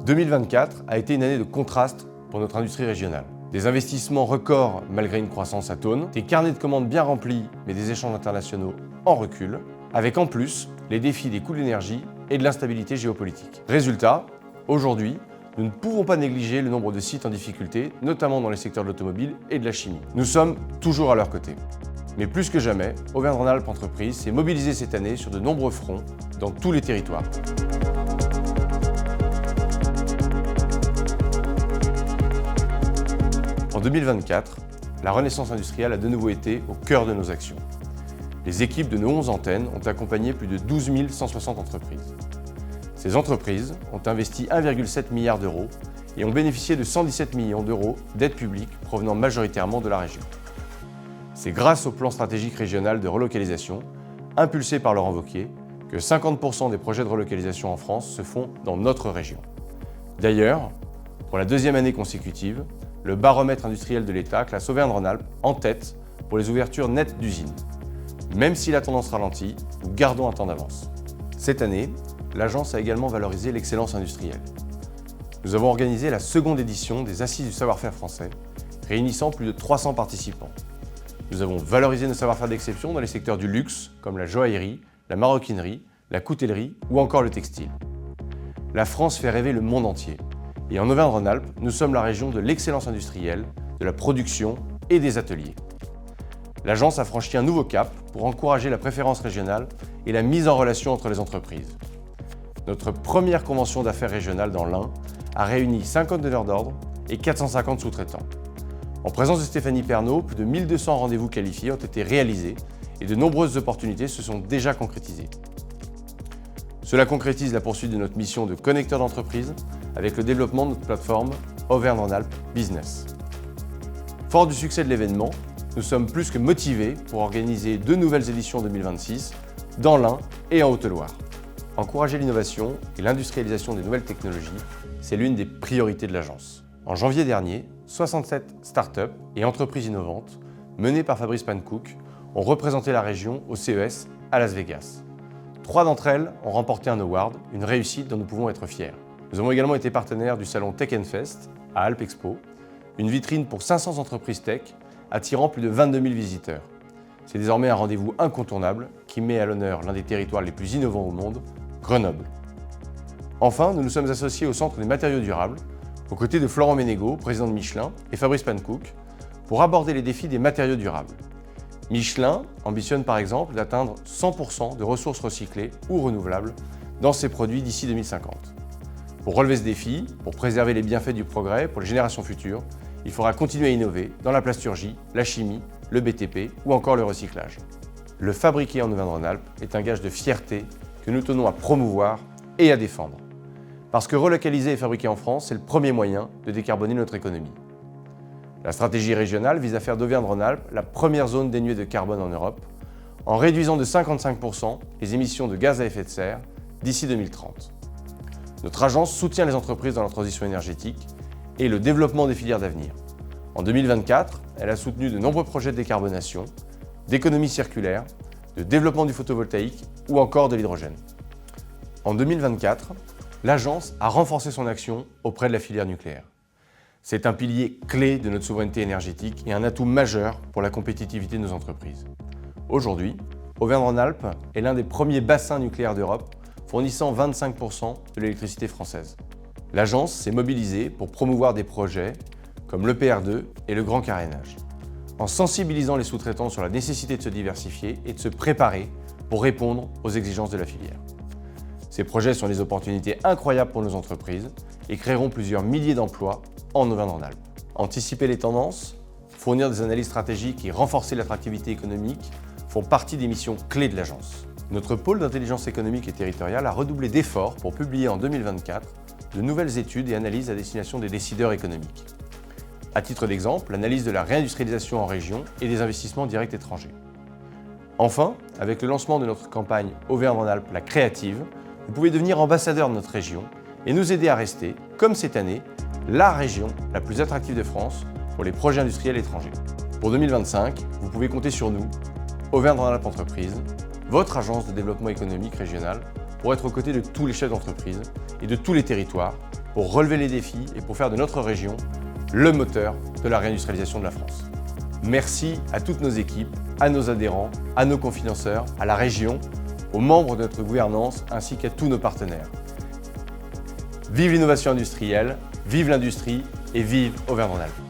2024 a été une année de contraste pour notre industrie régionale. Des investissements records malgré une croissance atone, des carnets de commandes bien remplis mais des échanges internationaux en recul, avec en plus les défis des coûts de l'énergie et de l'instabilité géopolitique. Résultat, aujourd'hui, nous ne pouvons pas négliger le nombre de sites en difficulté, notamment dans les secteurs de l'automobile et de la chimie. Nous sommes toujours à leur côté. Mais plus que jamais, Auvergne-Rhône-Alpes Entreprises s'est mobilisée cette année sur de nombreux fronts dans tous les territoires. En 2024, la renaissance industrielle a de nouveau été au cœur de nos actions. Les équipes de nos 11 antennes ont accompagné plus de 12 160 entreprises. Ces entreprises ont investi 1,7 milliard d'euros et ont bénéficié de 117 millions d'euros d'aides publiques provenant majoritairement de la région. C'est grâce au plan stratégique régional de relocalisation, impulsé par Laurent Wauquiez, que 50% des projets de relocalisation en France se font dans notre région. D'ailleurs, pour la deuxième année consécutive, le baromètre industriel de l'État classe Auvergne-Rhône-Alpes en tête pour les ouvertures nettes d'usines. Même si la tendance ralentit, nous gardons un temps d'avance. Cette année, l'agence a également valorisé l'excellence industrielle. Nous avons organisé la seconde édition des Assises du savoir-faire français, réunissant plus de 300 participants. Nous avons valorisé nos savoir-faire d'exception dans les secteurs du luxe, comme la joaillerie, la maroquinerie, la coutellerie ou encore le textile. La France fait rêver le monde entier. Et en Auvergne-Rhône-Alpes, nous sommes la région de l'excellence industrielle, de la production et des ateliers. L'agence a franchi un nouveau cap pour encourager la préférence régionale et la mise en relation entre les entreprises. Notre première convention d'affaires régionale dans l'Ain a réuni 50 donneurs d'ordre et 450 sous-traitants. En présence de Stéphanie Pernaut, plus de 1200 rendez-vous qualifiés ont été réalisés et de nombreuses opportunités se sont déjà concrétisées. Cela concrétise la poursuite de notre mission de connecteur d'entreprise avec le développement de notre plateforme Auvergne-Rhône-Alpes Business. Fort du succès de l'événement, nous sommes plus que motivés pour organiser 2 nouvelles éditions 2026 dans l'Ain et en Haute-Loire. Encourager l'innovation et l'industrialisation des nouvelles technologies, c'est l'une des priorités de l'agence. En janvier dernier, 67 startups et entreprises innovantes, menées par Fabrice Pankouk, ont représenté la région au CES à Las Vegas. 3 d'entre elles ont remporté un award, une réussite dont nous pouvons être fiers. Nous avons également été partenaires du salon Tech & Fest à Alp Expo, une vitrine pour 500 entreprises tech attirant plus de 22 000 visiteurs. C'est désormais un rendez-vous incontournable qui met à l'honneur l'un des territoires les plus innovants au monde, Grenoble. Enfin, nous nous sommes associés au Centre des matériaux durables, aux côtés de Florent Ménégo, président de Michelin, et Fabrice Pankouk, pour aborder les défis des matériaux durables. Michelin ambitionne par exemple d'atteindre 100% de ressources recyclées ou renouvelables dans ses produits d'ici 2050. Pour relever ce défi, pour préserver les bienfaits du progrès pour les générations futures, il faudra continuer à innover dans la plasturgie, la chimie, le BTP ou encore le recyclage. Le fabriquer en Auvergne-Rhône-Alpes est un gage de fierté que nous tenons à promouvoir et à défendre. Parce que relocaliser et fabriquer en France, c'est le premier moyen de décarboner notre économie. La stratégie régionale vise à faire d'Auvergne-Rhône-Alpes la première zone dénuée de carbone en Europe, en réduisant de 55% les émissions de gaz à effet de serre d'ici 2030. Notre agence soutient les entreprises dans leur transition énergétique et le développement des filières d'avenir. En 2024, elle a soutenu de nombreux projets de décarbonation, d'économie circulaire, de développement du photovoltaïque ou encore de l'hydrogène. En 2024, l'agence a renforcé son action auprès de la filière nucléaire. C'est un pilier clé de notre souveraineté énergétique et un atout majeur pour la compétitivité de nos entreprises. Aujourd'hui, Auvergne-Rhône-Alpes est l'un des premiers bassins nucléaires d'Europe, fournissant 25% de l'électricité française. L'agence s'est mobilisée pour promouvoir des projets comme l'EPR2 et le grand carénage, en sensibilisant les sous-traitants sur la nécessité de se diversifier et de se préparer pour répondre aux exigences de la filière. Ces projets sont des opportunités incroyables pour nos entreprises et créeront plusieurs milliers d'emplois en Auvergne-Rhône-Alpes. Anticiper les tendances, fournir des analyses stratégiques et renforcer l'attractivité économique font partie des missions clés de l'agence. Notre pôle d'intelligence économique et territoriale a redoublé d'efforts pour publier en 2024 de nouvelles études et analyses à destination des décideurs économiques. À titre d'exemple, l'analyse de la réindustrialisation en région et des investissements directs étrangers. Enfin, avec le lancement de notre campagne Auvergne-Rhône-Alpes la créative, vous pouvez devenir ambassadeur de notre région et nous aider à rester, comme cette année, la région la plus attractive de France pour les projets industriels étrangers. Pour 2025, vous pouvez compter sur nous, Auvergne-Rhône-Alpes Entreprises, votre agence de développement économique régional, pour être aux côtés de tous les chefs d'entreprise et de tous les territoires, pour relever les défis et pour faire de notre région le moteur de la réindustrialisation de la France. Merci à toutes nos équipes, à nos adhérents, à nos confinanceurs, à la région, aux membres de notre gouvernance ainsi qu'à tous nos partenaires. Vive l'innovation industrielle, vive l'industrie et vive Auvergne-Rhône-Alpes.